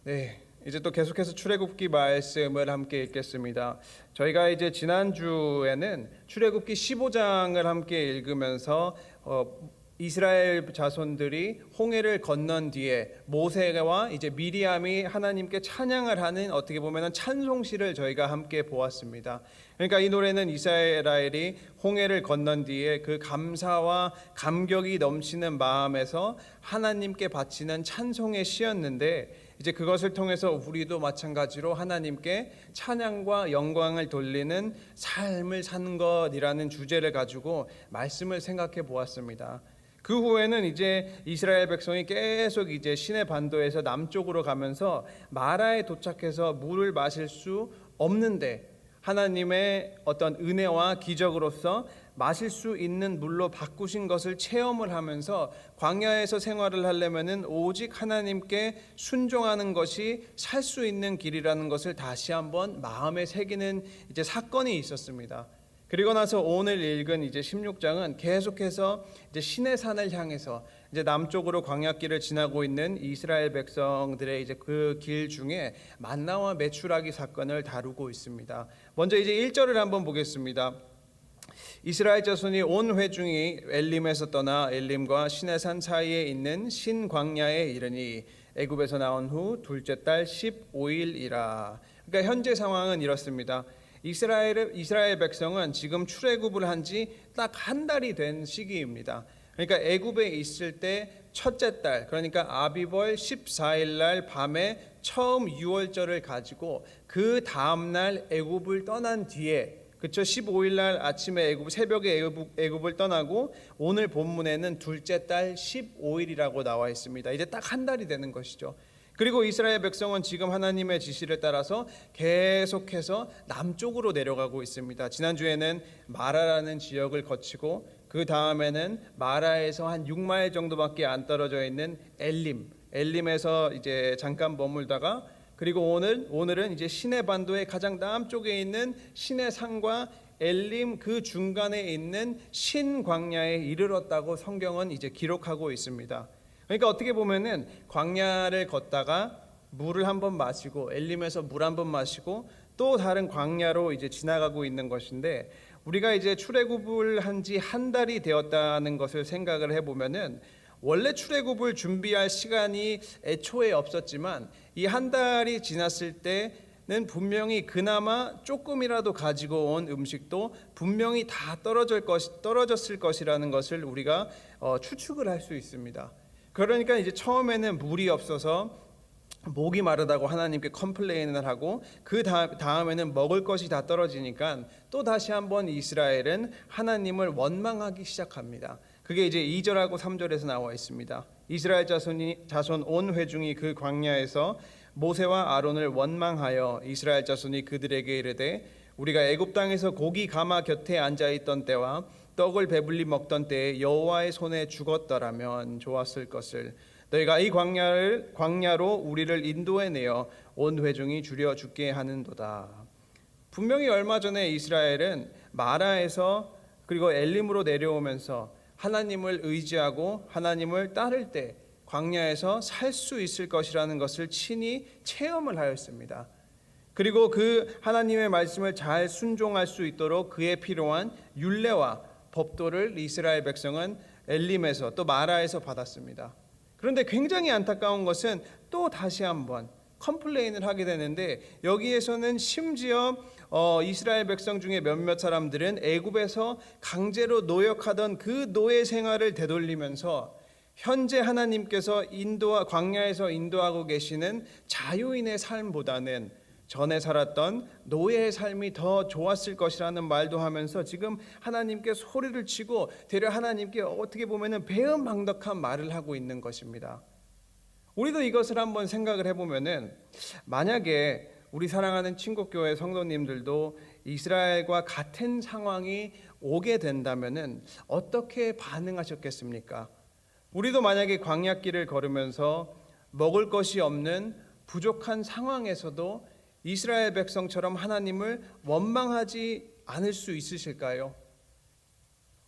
네, 이제 또 계속해서 출애굽기 말씀을 함께 읽겠습니다. 저희가 이제 지난주에는 출애굽기 15장을 함께 읽으면서 이스라엘 자손들이 홍해를 건넌 뒤에 모세와 이제 미리암이 하나님께 찬양을 하는 어떻게 보면은 찬송시를 저희가 함께 보았습니다. 그러니까 이 노래는 이스라엘이 홍해를 건넌 뒤에 그 감사와 감격이 넘치는 마음에서 하나님께 바치는 찬송의 시였는데, 이제 그것을 통해서 우리도 마찬가지로 하나님께 찬양과 영광을 돌리는 삶을 사는 것이라는 주제를 가지고 말씀을 생각해 보았습니다. 그 후에는 이제 이스라엘 백성이 계속 이제 시내 반도에서 남쪽으로 가면서 마라에 도착해서 물을 마실 수 없는데 하나님의 어떤 은혜와 기적으로서 마실 수 있는 물로 바꾸신 것을 체험을 하면서 광야에서 생활을 하려면은 오직 하나님께 순종하는 것이 살 수 있는 길이라는 것을 다시 한번 마음에 새기는 이제 사건이 있었습니다. 그리고 나서 오늘 읽은 이제 16장은 계속해서 이제 시내산을 향해서 이제 남쪽으로 광야길을 지나고 있는 이스라엘 백성들의 이제 그 길 중에 만나와 메추라기 사건을 다루고 있습니다. 먼저 이제 1절을 한번 보겠습니다. 이스라엘 자손이 온 회중이 엘림에서 떠나 엘림과 시내산 사이에 있는 신광야에 이르니 애굽에서 나온 후 둘째 달 15일이라. 그러니까 현재 상황은 이렇습니다. 이스라엘 백성은 지금 출애굽을 한 지 딱 한 달이 된 시기입니다. 그러니까 애굽에 있을 때 첫째 달, 그러니까 아비벌 14일 날 밤에 처음 유월절을 가지고 그 다음 날 애굽을 떠난 뒤에, 그쵸, 15일 날 아침에 새벽에 애굽을 떠나고 오늘 본문에는 둘째 달 15일이라고 나와 있습니다. 이제 딱 한 달이 되는 것이죠. 그리고 이스라엘 백성은 지금 하나님의 지시를 따라서 계속해서 남쪽으로 내려가고 있습니다. 지난주에는 마라라는 지역을 거치고 그 다음에는 마라에서 한 6마일 정도밖에 안 떨어져 있는 엘림에서 이제 잠깐 머물다가, 그리고 오늘은 이제 시내 반도의 가장 남쪽에 있는 시내산과 엘림 그 중간에 있는 신광야에 이르렀다고 성경은 이제 기록하고 있습니다. 그러니까 어떻게 보면은 광야를 걷다가 물을 한번 마시고 엘림에서 물 한번 마시고 또 다른 광야로 이제 지나가고 있는 것인데, 우리가 이제 출애굽을 한 지 한 달이 되었다는 것을 생각을 해보면은 원래 출애굽을 준비할 시간이 애초에 없었지만 이 한 달이 지났을 때는 분명히 그나마 조금이라도 가지고 온 음식도 분명히 다 떨어졌을 것이라는 것을 우리가 추측을 할 수 있습니다. 그러니까 이제 처음에는 물이 없어서 목이 마르다고 하나님께 컴플레인을 하고 그 다음에는 먹을 것이 다 떨어지니까 또 다시 한번 이스라엘은 하나님을 원망하기 시작합니다. 그게 이제 2절하고 3절에서 나와 있습니다. 이스라엘 자손 온 회중이 그 광야에서 모세와 아론을 원망하여 이스라엘 자손이 그들에게 이르되 우리가 애굽 땅에서 고기 가마 곁에 앉아 있던 때와 떡을 배불리 먹던 때에 여호와의 손에 죽었더라면 좋았을 것을. 너희가 이 광야로 우리를 인도해내어 온 회중이 줄여 죽게 하는도다. 분명히 얼마 전에 이스라엘은 마라에서 그리고 엘림으로 내려오면서 하나님을 의지하고 하나님을 따를 때 광야에서 살 수 있을 것이라는 것을 친히 체험을 하였습니다. 그리고 그 하나님의 말씀을 잘 순종할 수 있도록 그에 필요한 율례와 법도를 이스라엘 백성은 엘림에서 또 마라에서 받았습니다. 그런데 굉장히 안타까운 것은 또 다시 한번 컴플레인을 하게 되는데, 여기에서는 심지어 이스라엘 백성 중에 몇몇 사람들은 애굽에서 강제로 노역하던 그 노예 생활을 되돌리면서 현재 하나님께서 광야에서 인도하고 계시는 자유인의 삶보다는 전에 살았던 노예의 삶이 더 좋았을 것이라는 말도 하면서 지금 하나님께 소리를 치고 되려 하나님께 어떻게 보면은 배은망덕한 말을 하고 있는 것입니다. 우리도 이것을 한번 생각을 해보면은, 만약에 우리 사랑하는 친구교회 성도님들도 이스라엘과 같은 상황이 오게 된다면은 어떻게 반응하셨겠습니까? 우리도 만약에 광야길을 걸으면서 먹을 것이 없는 부족한 상황에서도 이스라엘 백성처럼 하나님을 원망하지 않을 수 있으실까요?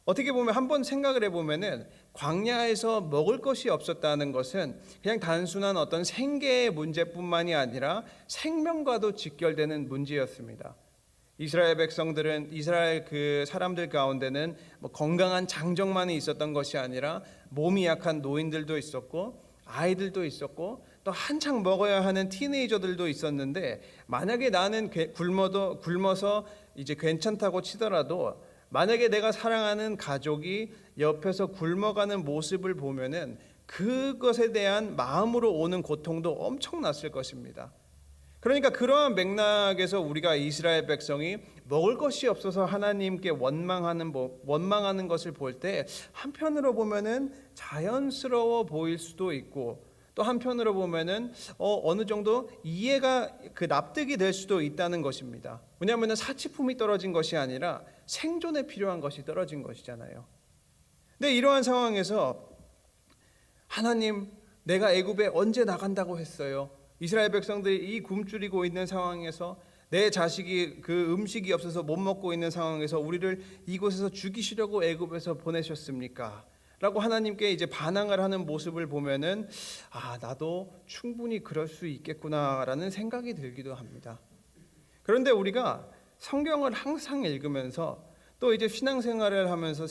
어떻게 보면 한번 생각을 해보면은 광야에서 먹을 것이 없었다는 것은 그냥 단순한 어떤 생계의 문제뿐만이 아니라 생명과도 직결되는 문제였습니다. 이스라엘 백성들은, 이스라엘 그 사람들 가운데는 건강한 장정만이 있었던 것이 아니라 몸이 약한 노인들도 있었고 아이들도 있었고 또 한창 먹어야 하는 티네이저들도 있었는데, 만약에 나는 굶어서 이제 괜찮다고 치더라도 만약에 내가 사랑하는 가족이 옆에서 굶어가는 모습을 보면은 그것에 대한 마음으로 오는 고통도 엄청났을 것입니다. 그러니까 그러한 맥락에서 우리가 이스라엘 백성이 먹을 것이 없어서 하나님께 원망하는 것을 볼 때 한편으로 보면은 자연스러워 보일 수도 있고, 또 한편으로 보면은 어느 정도 이해가 납득이 될 수도 있다는 것입니다. 왜냐하면 사치품이 떨어진 것이 아니라 생존에 필요한 것이 떨어진 것이잖아요. 근데 이러한 상황에서 하나님, 내가 애굽에 언제 나간다고 했어요? 이스라엘 백성들이 이 굶주리고 있는 상황에서, 내 자식이 그 음식이 없어서 못 먹고 있는 상황에서 우리를 이곳에서 죽이시려고 애굽에서 보내셨습니까? 라고 하나님께 이제 반항을 하는 모습을 보면은 나도 충분히 그럴 수 있겠구나라는 생각이 들기도 합니다. 그런데 우리가 성경을 항상 읽으면서 또 이제 신앙생활을 하면서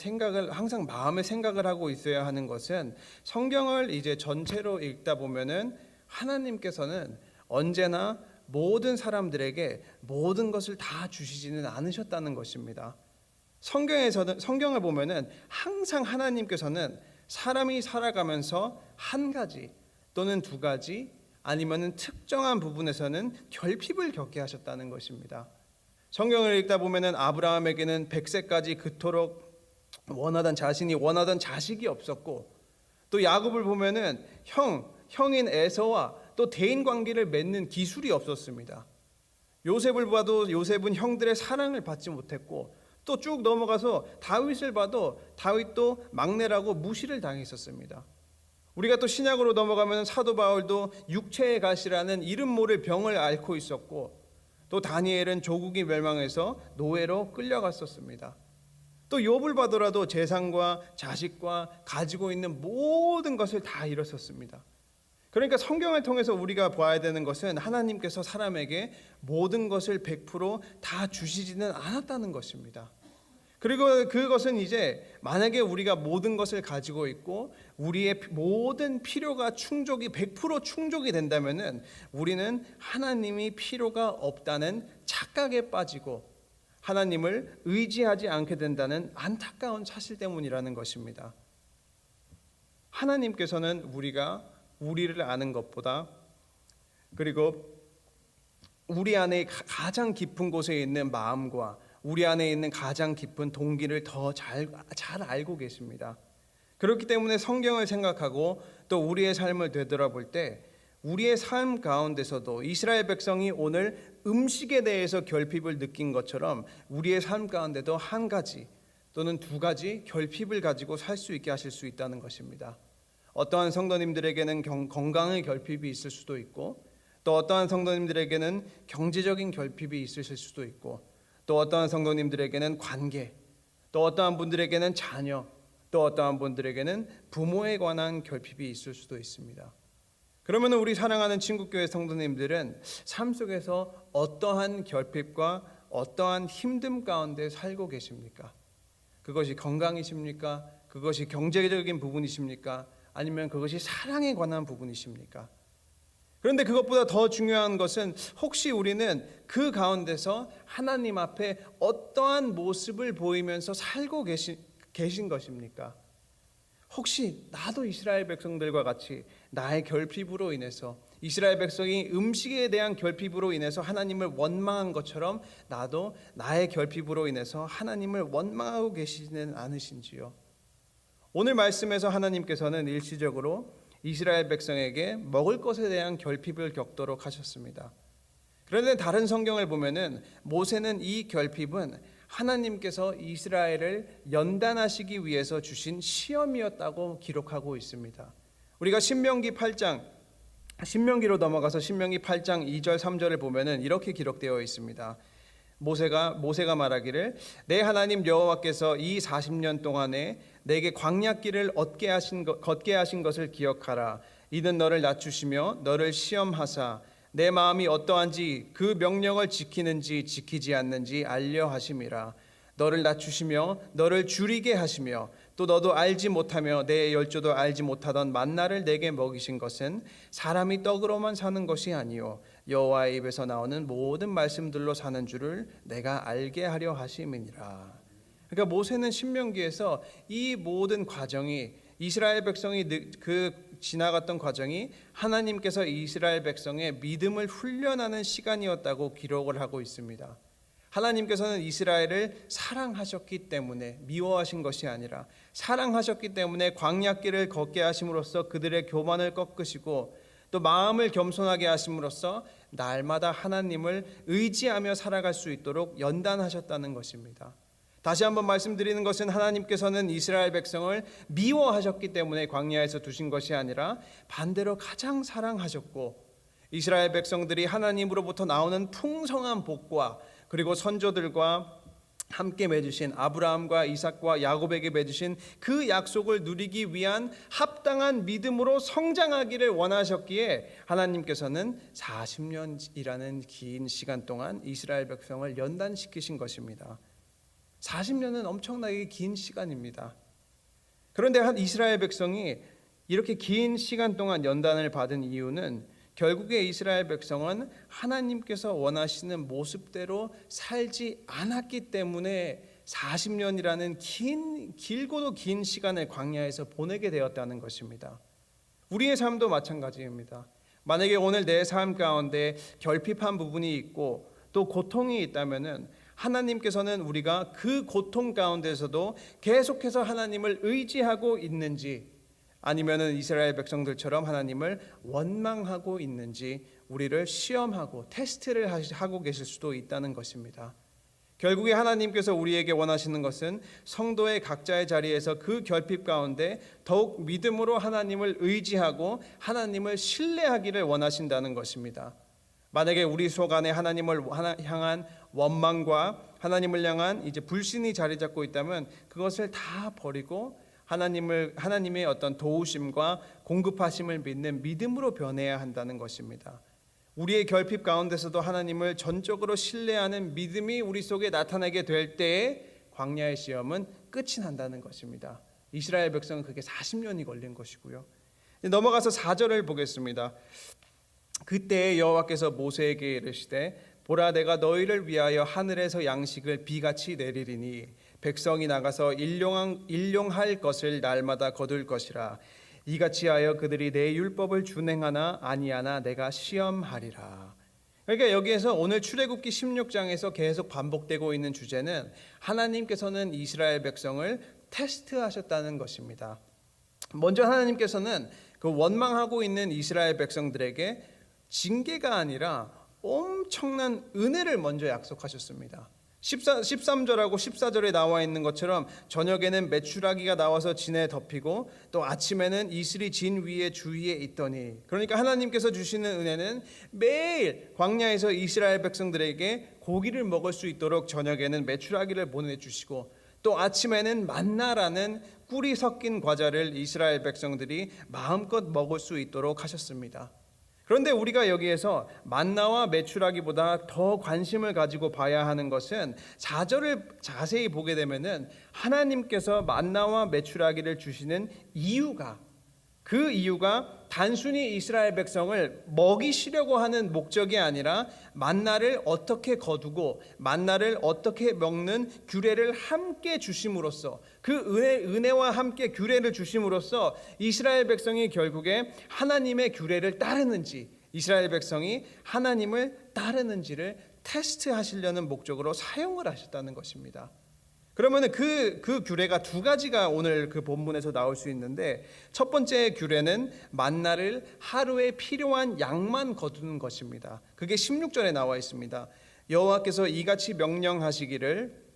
항상 마음에 생각을 하고 있어야 하는 것은, 성경을 이제 전체로 읽다 보면은 하나님께서는 언제나 모든 사람들에게 모든 것을 다 주시지는 않으셨다는 것입니다. 성경을 보면은 항상 하나님께서는 사람이 살아가면서 한 가지 또는 두 가지 아니면은 특정한 부분에서는 결핍을 겪게 하셨다는 것입니다. 성경을 읽다 보면은 아브라함에게는 100세까지 그토록 자신이 원하던 자식이 없었고, 또 야곱을 보면은 형인 에서와 또 대인 관계를 맺는 기술이 없었습니다. 요셉을 봐도 요셉은 형들의 사랑을 받지 못했고, 또 쭉 넘어가서 다윗을 봐도 다윗도 막내라고 무시를 당했었습니다. 우리가 또 신약으로 넘어가면 사도 바울도 육체의 가시라는 이름 모를 병을 앓고 있었고, 또 다니엘은 조국이 멸망해서 노예로 끌려갔었습니다. 또 욥을 봐더라도 재산과 자식과 가지고 있는 모든 것을 다 잃었었습니다. 그러니까 성경을 통해서 우리가 봐야 되는 것은 하나님께서 사람에게 모든 것을 100%다 주시지는 않았다는 것입니다. 그리고 그것은 이제 만약에 우리가 모든 것을 가지고 있고 우리의 모든 필요가 100% 충족이 된다면은 우리는 하나님이 필요가 없다는 착각에 빠지고 하나님을 의지하지 않게 된다는 안타까운 사실 때문이라는 것입니다. 하나님께서는 우리가 우리를 아는 것보다, 그리고 우리 안에 가장 깊은 곳에 있는 마음과 우리 안에 있는 가장 깊은 동기를 더 잘 알고 계십니다. 그렇기 때문에 성경을 생각하고 또 우리의 삶을 되돌아볼 때 우리의 삶 가운데서도 이스라엘 백성이 오늘 음식에 대해서 결핍을 느낀 것처럼 우리의 삶 가운데도 한 가지 또는 두 가지 결핍을 가지고 살 수 있게 하실 수 있다는 것입니다. 어떠한 성도님들에게는 건강의 결핍이 있을 수도 있고, 또 어떠한 성도님들에게는 경제적인 결핍이 있으실 수도 있고, 또 어떠한 성도님들에게는 관계, 또 어떠한 분들에게는 자녀, 또 어떠한 분들에게는 부모에 관한 결핍이 있을 수도 있습니다. 그러면 우리 사랑하는 친구교회 성도님들은 삶 속에서 어떠한 결핍과 어떠한 힘듦 가운데 살고 계십니까? 그것이 건강이십니까? 그것이 경제적인 부분이십니까? 아니면 그것이 사랑에 관한 부분이십니까? 그런데 그것보다 더 중요한 것은 혹시 우리는 그 가운데서 하나님 앞에 어떠한 모습을 보이면서 살고 계신 것입니까? 혹시 나도 이스라엘 백성들과 같이 나의 결핍으로 인해서, 이스라엘 백성이 음식에 대한 결핍으로 인해서 하나님을 원망한 것처럼 나도 나의 결핍으로 인해서 하나님을 원망하고 계시지는 않으신지요? 오늘 말씀에서 하나님께서는 일시적으로 이스라엘 백성에게 먹을 것에 대한 결핍을 겪도록 하셨습니다. 그런데 다른 성경을 보면은 모세는 이 결핍은 하나님께서 이스라엘을 연단하시기 위해서 주신 시험이었다고 기록하고 있습니다. 우리가 신명기로 넘어가서 신명기 8장 2절 3절을 보면은 이렇게 기록되어 있습니다. 모세가 말하기를 내 하나님 여호와께서 이 40년 동안에 내게 광야길을 걷게 하신 것을 기억하라. 이는 너를 낮추시며 너를 시험하사 내 마음이 어떠한지 그 명령을 지키는지 지키지 않는지 알려 하심이라. 너를 낮추시며 너를 줄이게 하시며 또 너도 알지 못하며 내 열조도 알지 못하던 만나를 내게 먹이신 것은 사람이 떡으로만 사는 것이 아니요 여호와의 입에서 나오는 모든 말씀들로 사는 줄을 내가 알게 하려 하심이니라. 그러니까 모세는 신명기에서 이 모든 과정이 이스라엘 백성이 지나갔던 과정이 하나님께서 이스라엘 백성의 믿음을 훈련하는 시간이었다고 기록을 하고 있습니다. 하나님께서는 이스라엘을 사랑하셨기 때문에 미워하신 것이 아니라 사랑하셨기 때문에 광야길을 걷게 하심으로써 그들의 교만을 꺾으시고 또 마음을 겸손하게 하심으로써 날마다 하나님을 의지하며 살아갈 수 있도록 연단하셨다는 것입니다. 다시 한번 말씀드리는 것은 하나님께서는 이스라엘 백성을 미워하셨기 때문에 광야에서 두신 것이 아니라 반대로 가장 사랑하셨고 이스라엘 백성들이 하나님으로부터 나오는 풍성한 복과 그리고 선조들과 함께 맺으신 아브라함과 이삭과 야곱에게 맺으신 그 약속을 누리기 위한 합당한 믿음으로 성장하기를 원하셨기에 하나님께서는 40년이라는 긴 시간 동안 이스라엘 백성을 연단시키신 것입니다. 40년은 엄청나게 긴 시간입니다. 그런데 한 이스라엘 백성이 이렇게 긴 시간 동안 연단을 받은 이유는 결국에 이스라엘 백성은 하나님께서 원하시는 모습대로 살지 않았기 때문에 40년이라는 길고도 긴 시간을 광야에서 보내게 되었다는 것입니다. 우리의 삶도 마찬가지입니다. 만약에 오늘 내 삶 가운데 결핍한 부분이 있고 또 고통이 있다면은 하나님께서는 우리가 그 고통 가운데서도 계속해서 하나님을 의지하고 있는지 아니면은 이스라엘 백성들처럼 하나님을 원망하고 있는지 우리를 시험하고 테스트를 하고 계실 수도 있다는 것입니다. 결국에 하나님께서 우리에게 원하시는 것은 성도의 각자의 자리에서 그 결핍 가운데 더욱 믿음으로 하나님을 의지하고 하나님을 신뢰하기를 원하신다는 것입니다. 만약에 우리 속 안에 하나님을 향한 원망과 하나님을 향한 이제 불신이 자리 잡고 있다면 그것을 다 버리고 하나님의 어떤 도우심과 공급하심을 믿는 믿음으로 변해야 한다는 것입니다. 우리의 결핍 가운데서도 하나님을 전적으로 신뢰하는 믿음이 우리 속에 나타나게 될 때에 광야의 시험은 끝이 난다는 것입니다. 이스라엘 백성은 그게 40년이 걸린 것이고요. 넘어가서 4절을 보겠습니다. 그때 여호와께서 모세에게 이르시되 보라 내가 너희를 위하여 하늘에서 양식을 비같이 내리리니 백성이 나가서 일용할 것을 날마다 거둘 것이라. 이같이 하여 그들이 내 율법을 준행하나 아니하나 내가 시험하리라. 그러니까 여기에서 오늘 출애굽기 16장에서 계속 반복되고 있는 주제는 하나님께서는 이스라엘 백성을 테스트하셨다는 것입니다. 먼저 하나님께서는 그 원망하고 있는 이스라엘 백성들에게 징계가 아니라 엄청난 은혜를 먼저 약속하셨습니다. 13절하고 14절에 나와 있는 것처럼 저녁에는 메추라기가 나와서 진에 덮이고 또 아침에는 이슬이 진 위에 주위에 있더니, 그러니까 하나님께서 주시는 은혜는 매일 광야에서 이스라엘 백성들에게 고기를 먹을 수 있도록 저녁에는 메추라기를 보내주시고 또 아침에는 만나라는 꿀이 섞인 과자를 이스라엘 백성들이 마음껏 먹을 수 있도록 하셨습니다. 그런데 우리가 여기에서 만나와 메추라기보다 더 관심을 가지고 봐야 하는 것은 4절을 자세히 보게 되면은 하나님께서 만나와 메추라기를 주시는 이유가, 그 이유가 단순히 이스라엘 백성을 먹이시려고 하는 목적이 아니라 만나를 어떻게 거두고 만나를 어떻게 먹는 규례를 함께 주심으로써, 그 은혜와 함께 규례를 주심으로써 이스라엘 백성이 결국에 하나님의 규례를 따르는지, 이스라엘 백성이 하나님을 따르는지를 테스트하시려는 목적으로 사용을 하셨다는 것입니다. 그러면 그 규례가 두 가지가 오늘 그 본문에서 나올 수 있는데, 첫 번째 규례는 만나를 하루에 필요한 양만 거두는 것입니다. 그게 16절에 나와 있습니다. 여호와께서 이같이 명령하시기를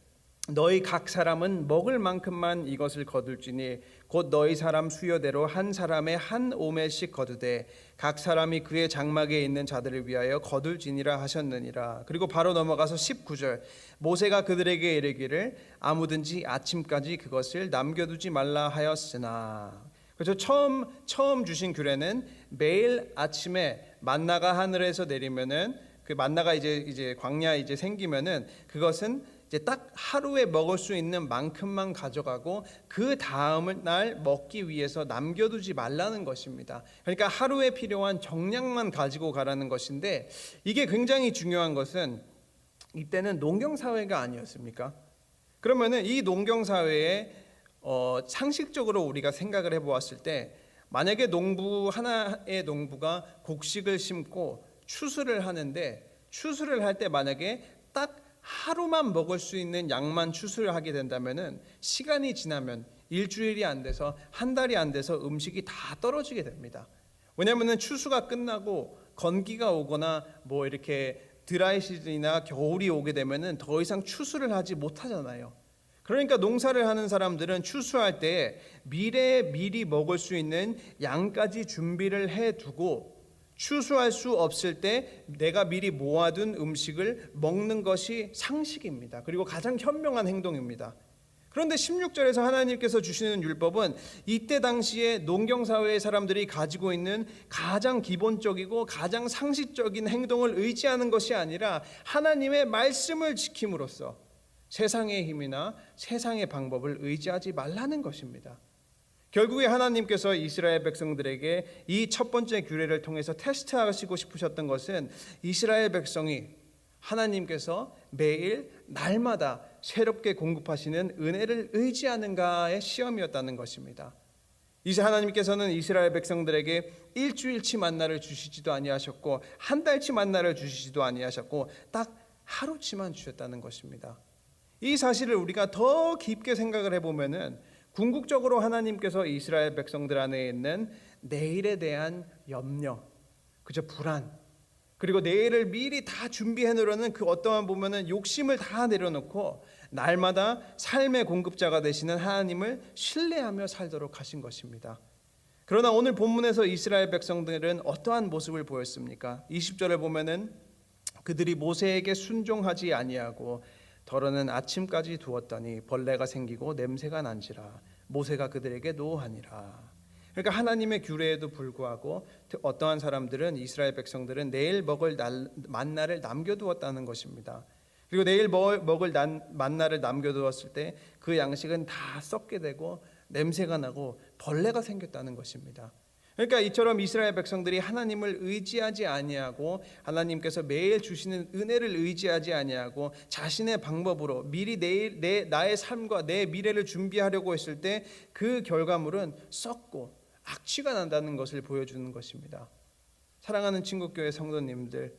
너희 각 사람은 먹을 만큼만 이것을 거둘지니 곧 너희 사람 수요대로 한 사람의 한 오멜씩 거두되 각 사람이 그의 장막에 있는 자들을 위하여 거둘지니라 하셨느니라. 그리고 바로 넘어가서 19절 모세가 그들에게 이르기를 아무든지 아침까지 그것을 남겨두지 말라 하였으나. 그래서 처음 주신 규례는 매일 아침에 만나가 하늘에서 내리면은 그 만나가 이제 광야 이제 생기면은 그것은 이제 딱 하루에 먹을 수 있는 만큼만 가져가고 그 다음 날 먹기 위해서 남겨두지 말라는 것입니다. 그러니까 하루에 필요한 정량만 가지고 가라는 것인데, 이게 굉장히 중요한 것은 이때는 농경 사회가 아니었습니까? 그러면은 이 농경 사회에 상식적으로 우리가 생각을 해보았을 때, 만약에 하나의 농부가 곡식을 심고 추수를 하는데, 추수를 할 때 만약에 딱 하루만 먹을 수 있는 양만 추수를 하게 된다면은 시간이 지나면 일주일이 안 돼서 한 달이 안 돼서 음식이 다 떨어지게 됩니다. 왜냐하면은 추수가 끝나고 건기가 오거나 뭐 이렇게 드라이 시즌이나 겨울이 오게 되면은 더 이상 추수를 하지 못하잖아요. 그러니까 농사를 하는 사람들은 추수할 때 미리 먹을 수 있는 양까지 준비를 해두고 추수할 수 없을 때 내가 미리 모아둔 음식을 먹는 것이 상식입니다. 그리고 가장 현명한 행동입니다. 그런데 16절에서 하나님께서 주시는 율법은 이때 당시에 농경사회의 사람들이 가지고 있는 가장 기본적이고 가장 상식적인 행동을 의지하는 것이 아니라 하나님의 말씀을 지킴으로써 세상의 힘이나 세상의 방법을 의지하지 말라는 것입니다. 결국에 하나님께서 이스라엘 백성들에게 이 첫 번째 규례를 통해서 테스트하시고 싶으셨던 것은 이스라엘 백성이 하나님께서 매일 날마다 새롭게 공급하시는 은혜를 의지하는가의 시험이었다는 것입니다. 이제 하나님께서는 이스라엘 백성들에게 일주일치 만나를 주시지도 아니하셨고 한 달치 만나를 주시지도 아니하셨고 딱 하루치만 주셨다는 것입니다. 이 사실을 우리가 더 깊게 생각을 해보면은 궁극적으로 하나님께서 이스라엘 백성들 안에 있는 내일에 대한 염려, 그저 불안, 그리고 내일을 미리 다 준비해 놓으려는 그 어떠한 보면은 욕심을 다 내려놓고 날마다 삶의 공급자가 되시는 하나님을 신뢰하며 살도록 하신 것입니다. 그러나 오늘 본문에서 이스라엘 백성들은 어떠한 모습을 보였습니까? 20절을 보면은 그들이 모세에게 순종하지 아니하고 더러는 아침까지 두었더니 벌레가 생기고 냄새가 난지라 모세가 그들에게 노하니라. 그러니까 하나님의 규례에도 불구하고 어떠한 사람들은 이스라엘 백성들은 내일 먹을 만나를 남겨두었다는 것입니다. 그리고 내일 먹을 만나를 남겨두었을 때 그 양식은 다 썩게 되고 냄새가 나고 벌레가 생겼다는 것입니다. 그러니까 이처럼 이스라엘 백성들이 하나님을 의지하지 아니하고 하나님께서 매일 주시는 은혜를 의지하지 아니하고 자신의 방법으로 미리 나의 삶과 내 미래를 준비하려고 했을 때 그 결과물은 썩고 악취가 난다는 것을 보여주는 것입니다. 사랑하는 친구교회 성도님들,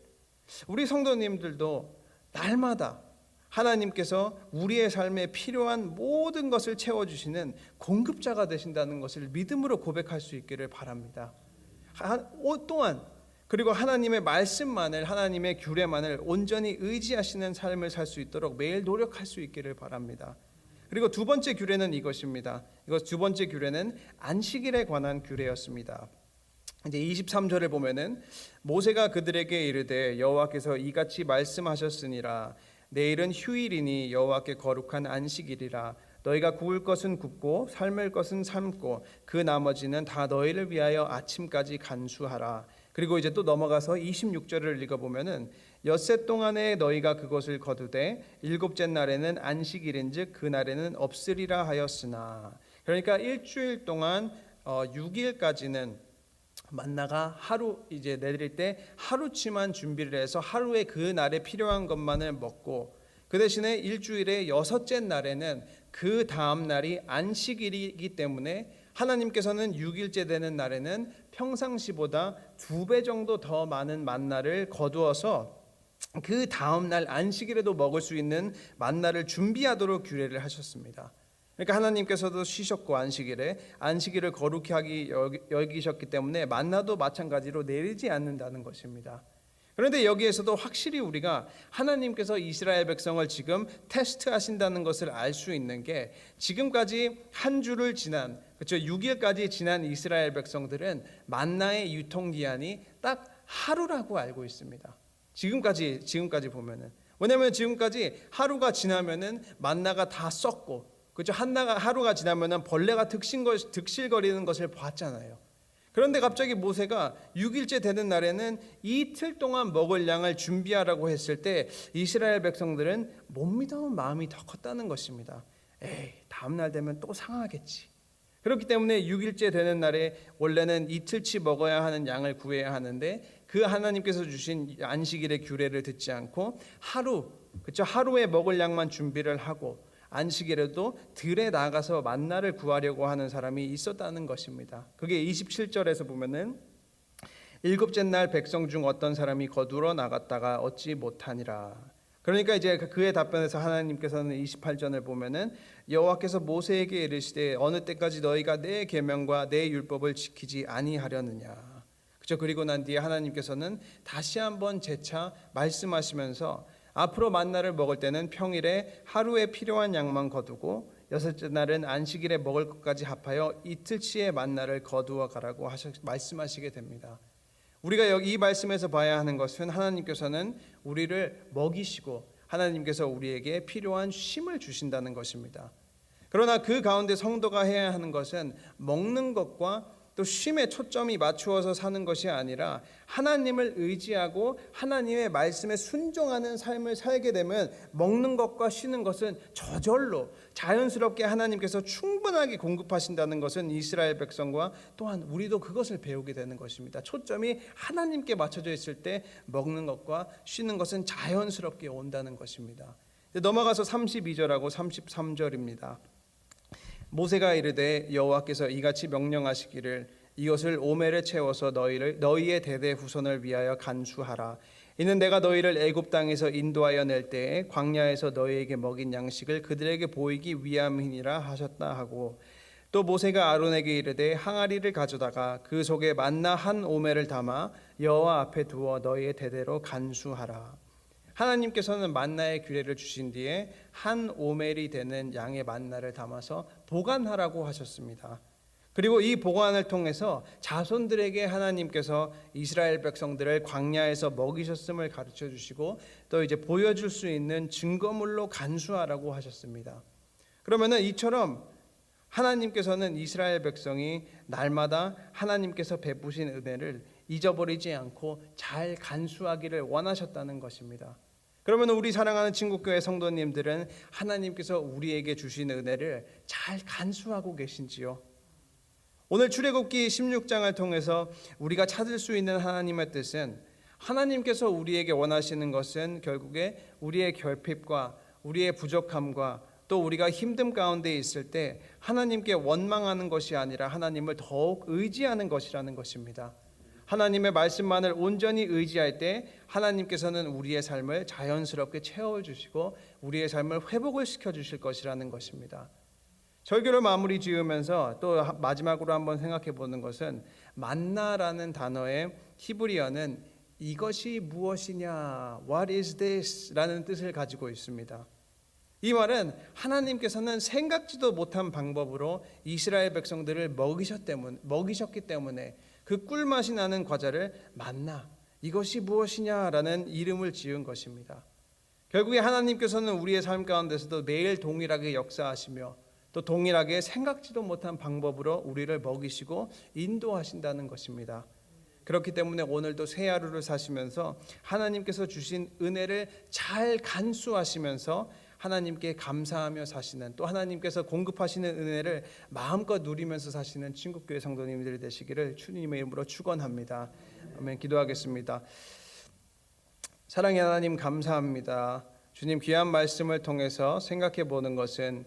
우리 성도님들도 날마다 하나님께서 우리의 삶에 필요한 모든 것을 채워주시는 공급자가 되신다는 것을 믿음으로 고백할 수 있기를 바랍니다. 또한 그리고 하나님의 말씀만을, 하나님의 규례만을 온전히 의지하시는 삶을 살 수 있도록 매일 노력할 수 있기를 바랍니다. 그리고 두 번째 규례는 이것입니다. 두 번째 규례는 안식일에 관한 규례였습니다. 이제 23절을 보면은 모세가 그들에게 이르되 여호와께서 이같이 말씀하셨으니라 내일은 휴일이니 여호와께 거룩한 안식일이라 너희가 구울 것은 굽고 삶을 것은 삶고 그 나머지는 다 너희를 위하여 아침까지 간수하라. 그리고 이제 또 넘어가서 26절을 읽어보면은 엿새 동안에 너희가 그것을 거두되 일곱째 날에는 안식일인즉 그 날에는 없으리라 하였으나. 그러니까 일주일 동안 6일까지는 만나가 하루 이제 내릴 때 하루치만 준비를 해서 하루에 그 날에 필요한 것만을 먹고 그 대신에 일주일의 여섯째 날에는 그 다음 날이 안식일이기 때문에 하나님께서는 6일째 되는 날에는 평상시보다 2배 정도 더 많은 만나를 거두어서 그 다음 날 안식일에도 먹을 수 있는 만나를 준비하도록 규례를 하셨습니다. 그러니까 하나님께서도 쉬셨고 안식일을 거룩히 여기셨기 때문에 만나도 마찬가지로 내리지 않는다는 것입니다. 그런데 여기에서도 확실히 우리가 하나님께서 이스라엘 백성을 지금 테스트하신다는 것을 알 수 있는 게 지금까지 한 주를 지난, 그렇죠, 6일까지 지난 이스라엘 백성들은 만나의 유통기한이 딱 하루라고 알고 있습니다. 지금까지 보면은, 왜냐하면 지금까지 하루가 지나면은 만나가 다 썩고, 그렇죠, 하루가 지나면은 벌레가 득실거리는 것을 봤잖아요. 그런데 갑자기 모세가 6일째 되는 날에는 이틀 동안 먹을 양을 준비하라고 했을 때 이스라엘 백성들은 못 믿어온 마음이 더 컸다는 것입니다. 에이, 다음 날 되면 또 상하겠지. 그렇기 때문에 6일째 되는 날에 원래는 이틀치 먹어야 하는 양을 구해야 하는데 그 하나님께서 주신 안식일의 규례를 듣지 않고 하루에 먹을 양만 준비를 하고 안식일에도 들에 나가서 만나를 구하려고 하는 사람이 있었다는 것입니다. 그게 27절에서 보면은 일곱째 날 백성 중 어떤 사람이 거두러 나갔다가 얻지 못하니라. 그러니까 이제 그의 답변에서 하나님께서는 28절을 보면은 여호와께서 모세에게 이르시되 어느 때까지 너희가 내 계명과 내 율법을 지키지 아니하려느냐. 그렇죠. 그리고 난 뒤에 하나님께서는 다시 한번 재차 말씀하시면서 앞으로 만나를 먹을 때는 평일에 하루에 필요한 양만 거두고 여섯째 날은 안식일에 먹을 것까지 합하여 이틀치의 만나를 거두어 가라고 말씀하시게 됩니다. 우리가 여기 이 말씀에서 봐야 하는 것은 하나님께서는 우리를 먹이시고 하나님께서 우리에게 필요한 쉼을 주신다는 것입니다. 그러나 그 가운데 성도가 해야 하는 것은 먹는 것과 또 쉼에 초점이 맞추어서 사는 것이 아니라 하나님을 의지하고 하나님의 말씀에 순종하는 삶을 살게 되면 먹는 것과 쉬는 것은 저절로 자연스럽게 하나님께서 충분하게 공급하신다는 것은 이스라엘 백성과 또한 우리도 그것을 배우게 되는 것입니다. 초점이 하나님께 맞춰져 있을 때 먹는 것과 쉬는 것은 자연스럽게 온다는 것입니다. 넘어가서 32절하고 33절입니다. 모세가 이르되 여호와께서 이같이 명령하시기를 이것을 오멜에 채워서 너희의 대대 후손을 위하여 간수하라. 이는 내가 너희를 애굽 땅에서 인도하여 낼 때에 광야에서 너희에게 먹인 양식을 그들에게 보이기 위함이니라 하셨다 하고, 또 모세가 아론에게 이르되 항아리를 가져다가 그 속에 만나 한 오멜을 담아 여호와 앞에 두어 너희의 대대로 간수하라. 하나님께서는 만나의 규례를 주신 뒤에 한 오멜이 되는 양의 만나를 담아서 보관하라고 하셨습니다. 그리고 이 보관을 통해서 자손들에게 하나님께서 이스라엘 백성들을 광야에서 먹이셨음을 가르쳐 주시고 또 이제 보여줄 수 있는 증거물로 간수하라고 하셨습니다. 그러면은 이처럼 하나님께서는 이스라엘 백성이 날마다 하나님께서 베푸신 은혜를 잊어버리지 않고 잘 간수하기를 원하셨다는 것입니다. 그러면 우리 사랑하는 친구교회 성도님들은 하나님께서 우리에게 주신 은혜를 잘 간수하고 계신지요? 오늘 출애굽기 16장을 통해서 우리가 찾을 수 있는 하나님의 뜻은, 하나님께서 우리에게 원하시는 것은 결국에 우리의 결핍과 우리의 부족함과 또 우리가 힘듦 가운데 있을 때 하나님께 원망하는 것이 아니라 하나님을 더욱 의지하는 것이라는 것입니다. 하나님의 말씀만을 온전히 의지할 때 하나님께서는 우리의 삶을 자연스럽게 채워주시고 우리의 삶을 회복을 시켜주실 것이라는 것입니다. 설교를 마무리 지으면서 또 마지막으로 한번 생각해 보는 것은, 만나라는 단어의 히브리어는 이것이 무엇이냐, What is this? 라는 뜻을 가지고 있습니다. 이 말은 하나님께서는 생각지도 못한 방법으로 이스라엘 백성들을 먹이셨기 때문에 그 꿀맛이 나는 과자를 만나, 이것이 무엇이냐라는 이름을 지은 것입니다. 결국에 하나님께서는 우리의 삶 가운데서도 매일 동일하게 역사하시며 또 동일하게 생각지도 못한 방법으로 우리를 먹이시고 인도하신다는 것입니다. 그렇기 때문에 오늘도 새 하루를 사시면서 하나님께서 주신 은혜를 잘 간수하시면서 하나님께 감사하며 사시는, 또 하나님께서 공급하시는 은혜를 마음껏 누리면서 사시는 친구교회 성도님들이 되시기를 주님의 이름으로 축원합니다. 아멘. 기도하겠습니다. 사랑의 하나님, 감사합니다. 주님, 귀한 말씀을 통해서 생각해 보는 것은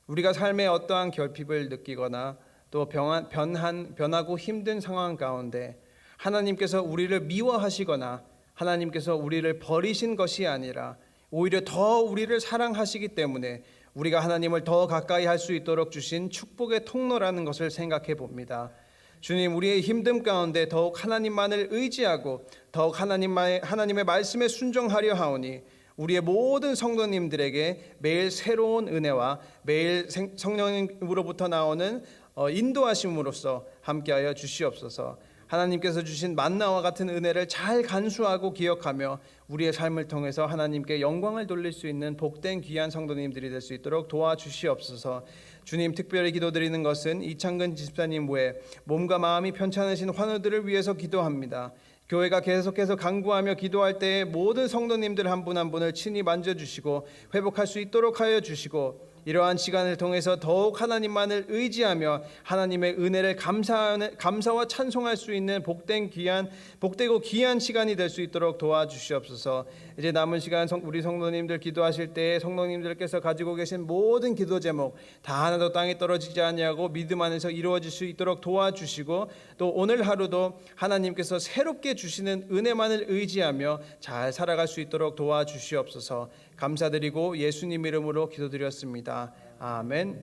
우리가 삶에 어떠한 결핍을 느끼거나 또 변하고 힘든 상황 가운데 하나님께서 우리를 미워하시거나 하나님께서 우리를 버리신 것이 아니라 오히려 더 우리를 사랑하시기 때문에 우리가 하나님을 더 가까이 할 수 있도록 주신 축복의 통로라는 것을 생각해 봅니다. 주님, 우리의 힘듦 가운데 더욱 하나님만을 의지하고 더욱 하나님의 말씀에 순종하려 하오니 우리의 모든 성도님들에게 매일 새로운 은혜와 매일 성령으로부터 나오는 인도하심으로써 함께하여 주시옵소서. 하나님께서 주신 만나와 같은 은혜를 잘 간수하고 기억하며 우리의 삶을 통해서 하나님께 영광을 돌릴 수 있는 복된 귀한 성도님들이 될 수 있도록 도와주시옵소서. 주님, 특별히 기도드리는 것은 이창근 집사님 외에 몸과 마음이 편찮으신 환우들을 위해서 기도합니다. 교회가 계속해서 간구하며 기도할 때에 모든 성도님들 한 분 한 분을 친히 만져주시고 회복할 수 있도록 하여 주시고, 이러한 시간을 통해서 더욱 하나님만을 의지하며 하나님의 은혜를 감사와 찬송할 수 있는 복되고 귀한 시간이 될 수 있도록 도와주시옵소서. 이제 남은 시간 우리 성도님들 기도하실 때에 성도님들께서 가지고 계신 모든 기도 제목 다 하나도 땅에 떨어지지 아니하고 믿음 안에서 이루어질 수 있도록 도와주시고, 또 오늘 하루도 하나님께서 새롭게 주시는 은혜만을 의지하며 잘 살아갈 수 있도록 도와주시옵소서. 감사드리고 예수님 이름으로 기도드렸습니다. 아멘.